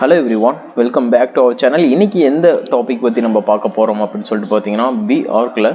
Hello everyone, welcome back to our channel. இன்னைக்கு எந்த topic பற்றி நம்ம பார்க்க போகிறோம் அப்படின்னு சொல்லிட்டு பார்த்தீங்கன்னா, பிஆர்க்கில்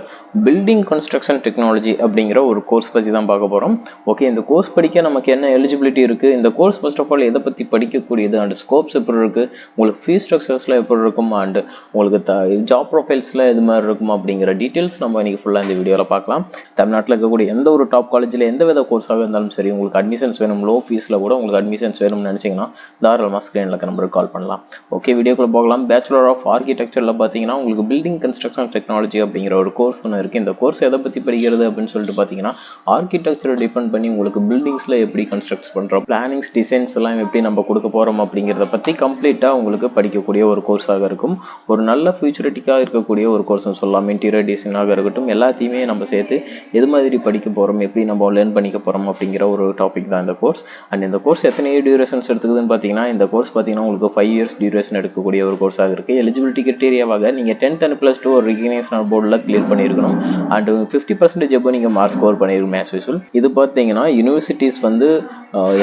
பில்டிங் கன்ஸ்ட்ரக்ஷன் டெக்னாலஜி அப்படிங்கிற ஒரு கோர்ஸ் பற்றி தான் பார்க்க போகிறோம். ஓகே, இந்த கோர்ஸ் படிக்க நமக்கு என்ன எலிஜிபிலிட்டி இருக்குது, இந்த கோர்ஸ் ஃபர்ஸ்ட் ஆஃப் ஆல் எதை பற்றி படிக்கக்கூடியது, அண்ட் ஸ்கோப்ஸ் எப்படி இருக்குது, உங்களுக்கு ஃபீஸ் ஸ்ட்ரக்சர்ஸில் எப்படி இருக்கும், அண்ட் உங்களுக்கு ஜாப் ப்ரொஃபைல்ஸில் எது மாதிரி இருக்கும் அப்படிங்கிற டீட்டெயில்ஸ் நம்ம இன்னைக்கு ஃபுல்லாக இந்த வீடியோவில் பார்க்கலாம். தமிழ்நாட்டில் இருக்கக்கூடிய எந்த ஒரு டாப் காலேஜில் எந்த வித கோர்ஸாக இருந்தாலும் சரி, உங்களுக்கு அட்மிஷன்ஸ் வேணும், லோ ஃபீஸில் கூட உங்களுக்கு அட்மிஷன்ஸ் வேணும்னு நினச்சிங்கன்னா தாராளமாக ஸ்க்ரீனில் இருக்க நம்பருக்கு கால் பண்ணலாம். ஓகே, வீடியோக்குள்ள போகலாம். பேச்சுலர் ஆஃப் ஆர்கிடெக்சரில் பார்த்தீங்கன்னா உங்களுக்கு பில்டிங் கன்ஸ்ட்ரக்ஷன் டெக்னாலஜி அப்படிங்கிற ஒரு கோர்ஸ் ஒன்று இருக்குது. இந்த கோர்ஸ் எதை பற்றி படிக்கிறது அப்படின்னு சொல்லிட்டு பார்த்தீங்கன்னா, ஆர்கிடெக்சரை டிபெண்ட் பண்ணி உங்களுக்கு பில்டிங்ஸில் எப்படி கன்ஸ்ட்ரக்ட் பண்ணுறோம், பிளானிங்ஸ் டிசைன்ஸ் எல்லாம் எப்படி நம்ம கொடுக்க போகிறோம் அப்படிங்கிறத பற்றி கம்ப்ளீட்டாக உங்களுக்கு படிக்கக்கூடிய ஒரு கோர்ஸாக இருக்கும். ஒரு நல்ல ஃபியூச்சரிட்டிக்காக இருக்கக்கூடிய ஒரு கோர்ஸ்னு சொல்லலாம். இன்டீரியர் டிசைனாக இருக்கட்டும், எல்லாத்தையுமே நம்ம சேர்த்து எது மாதிரி படிக்க போகிறோம், எப்படி நம்ம லேர்ன் பண்ணிக்க போகிறோம் அப்படிங்கிற ஒரு டாபிக் தான் இந்த கோர்ஸ். அண்ட் இந்த கோர்ஸ் எத்தனை டியூரேஷன்ஸ் எடுத்துக்குதுன்னு பார்த்தீங்கன்னா, இந்த கோர்ஸ் பார்த்தீங்கன்னா உங்களுக்கு 5 years டியூரேஷன் எடுக்கக்கூடிய ஒரு கோர்ஸாக இருக்குது. எலிஜிபிலிட்டி கிரிட்டீரியாவாக நீங்கள் 10th and +2 ஒரு ரெகக்னைஸ்ட் போர்டில் கிளியர் பண்ணியிருக்கணும். அண்ட் 50% எப்போ நீங்கள் மார்க் ஸ்கோர் பண்ணியிருக்கணும் ஆஸ் யூசுவல். இது பார்த்தீங்கன்னா யூனிவர்சிட்டிஸ் வந்து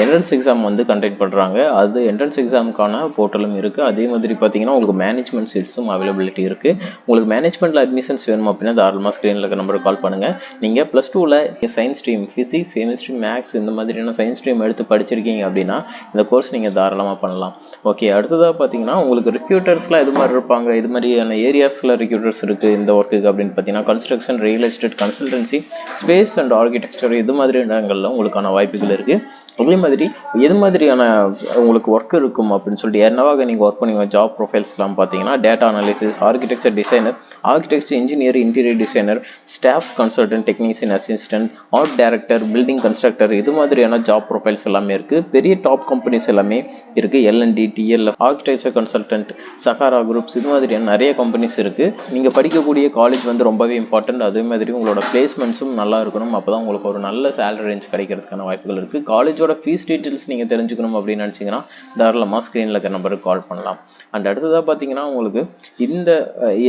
என்ட்ரன்ஸ் எக்ஸாம் வந்து கண்டக்ட் பண்ணுறாங்க. அது என்ட்ரன்ஸ் எக்ஸாமுக்கான போர்ட்டலும் இருக்குது. அதே மாதிரி பார்த்தீங்கன்னா உங்களுக்கு மேனேஜ்மெண்ட் சீட்ஸும் அவைலபிலிட்டி இருக்குது. உங்களுக்கு மேனேஜ்மெண்ட்டில் அட்மிஷன்ஸ் வேணும் அப்படின்னா தாராளமாக ஸ்க்ரீனில் இருக்க நம்பருக்கு கால் பண்ணுங்கள். நீங்கள் +2ல் science stream, physics, chemistry, maths இந்த மாதிரியான சயின்ஸ் ஸ்ட்ரீம் எடுத்து படிச்சிருக்கீங்க அப்படின்னா இந்த கோர்ஸ் நீங்கள் தாராளமாக பண்ணலாம். ஓகே, அடுத்ததாக பார்த்தீங்கன்னா உங்களுக்கு ரெக்ரூட்டர்ஸ்லாம் இது மாதிரி இருப்பாங்க. இது மாதிரியான ஏரியாஸில் ரெக்ரூட்டர்ஸ் இருக்குது இந்த ஒர்க்குக்கு அப்படின்னு பார்த்தீங்கன்னா, construction, real estate, consultancy, space and architecture இது மாதிரி இடங்கள்ல உங்களுக்கான வாய்ப்புகள் இருக்குது. அதே மாதிரி எது மாதிரியான உங்களுக்கு ஒர்க் இருக்கும் அப்படின்னு சொல்லிட்டு என்னவாக நீங்கள் ஒர்க் பண்ணுவீங்க, ஜாப் ப்ரொஃபைல்ஸ்லாம் பார்த்தீங்கன்னா data analysis, architecture designer, architecture engineer, interior designer, staff consultant, technician assistant, art director, building constructor இது மாதிரியான ஜாப் ப்ரொஃபைல்ஸ் எல்லாமே இருக்குது. பெரிய டாப் கம்பெனிஸ் எல்லாமே இருக்குது. L and T, DLF, architecture consultant, Sahara groups இது மாதிரியான நிறைய கம்பெனிஸ் இருக்குது. நீங்கள் படிக்கக்கூடிய காலேஜ் வந்து ரொம்பவே இம்பார்ட்டன்ட். அதே மாதிரி உங்களோட பிளேஸ்மெண்ட்ஸும் நல்லா இருக்கணும். அப்போ தான் உங்களுக்கு ஒரு நல்ல சேலரி ரேஞ்ச் கிடைக்கிறதுக்கான வாய்ப்புகள் இருக்குது. காலேஜோட ஃபீஸ் டீட்டெயில்ஸ் நீங்கள் தெரிஞ்சுக்கணும் அப்படின்னு நினச்சிங்கன்னா தாராளமாக ஸ்க்ரீனில் இருக்க நம்பருக்கு கால் பண்ணலாம். அண்ட் அடுத்ததாக பார்த்தீங்கன்னா உங்களுக்கு இந்த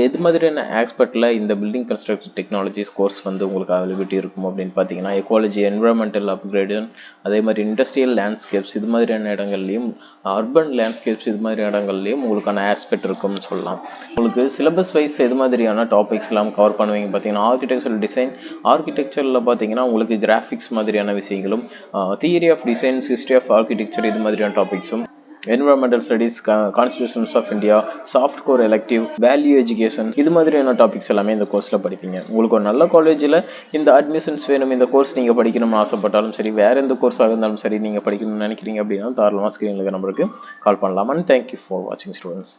எது மாதிரியான ஆஸ்பெக்டில் இந்த பில்டிங் கன்ஸ்ட்ரக்ஷன் டெக்னாலஜிஸ் கோர்ஸ் வந்து உங்களுக்கு அவைலபிலிட்டி இருக்கும் அப்படின்னு பார்த்தீங்கன்னா, எக்காலஜி, என்விரான்மெண்டல் அப்கிரேடேஷன், அதே மாதிரி இண்டஸ்ட்ரியல் லேண்ட்ஸ்கேப்ஸ் இது மாதிரியான இடங்கள்லையும், அர்பன் லேண்ட்ஸ்கேப்ஸ் இது மாதிரி இடங்கள்லையும் உங்களுக்கான ஆஸ்பெக்ட் இருக்கும்னு சொல்லலாம். உங்களுக்கு சிலபஸ் வைஸ் எது மாதிரியான டாபிக்ஸ் எல்லாம் கவர் பண்ணுவீங்க பார்த்தீங்கன்னா, ஆர்கிடெக்சரல் டிசைன், ஆர்கிடெக்சரில் பார்த்தீங்கன்னா உங்களுக்கு கிராஃபிக்ஸ் மாதிரியான விஷயங்களும், theory of designs, history of architecture இது மாதிரியான டாபிக்ஸும், environmental studies, constitutions of India, soft core elective, value education இது மாதிரியான டாபிக்ஸ் எல்லாமே இந்த கோர்ஸில் படிப்பீங்க. உங்களுக்கு ஒரு நல்ல காலேஜில் இந்த அட்மிஷன்ஸ் வேணும், இந்த கோர்ஸ் நீங்கள் படிக்கணும்னு ஆசைப்பட்டாலும் சரி, வேறு எந்த கோர்ஸாக இருந்தாலும் சரி நீங்கள் படிக்கணும்னு நினைக்கிறீங்க அப்படின்னா தாராளமாக ஸ்க்ரீனில் இருக்க நம்பருக்கு கால் பண்ணலாம். அண்ட் தேங்க்யூ ஃபார் வாட்சிங் ஸ்டூடெண்ட்ஸ்.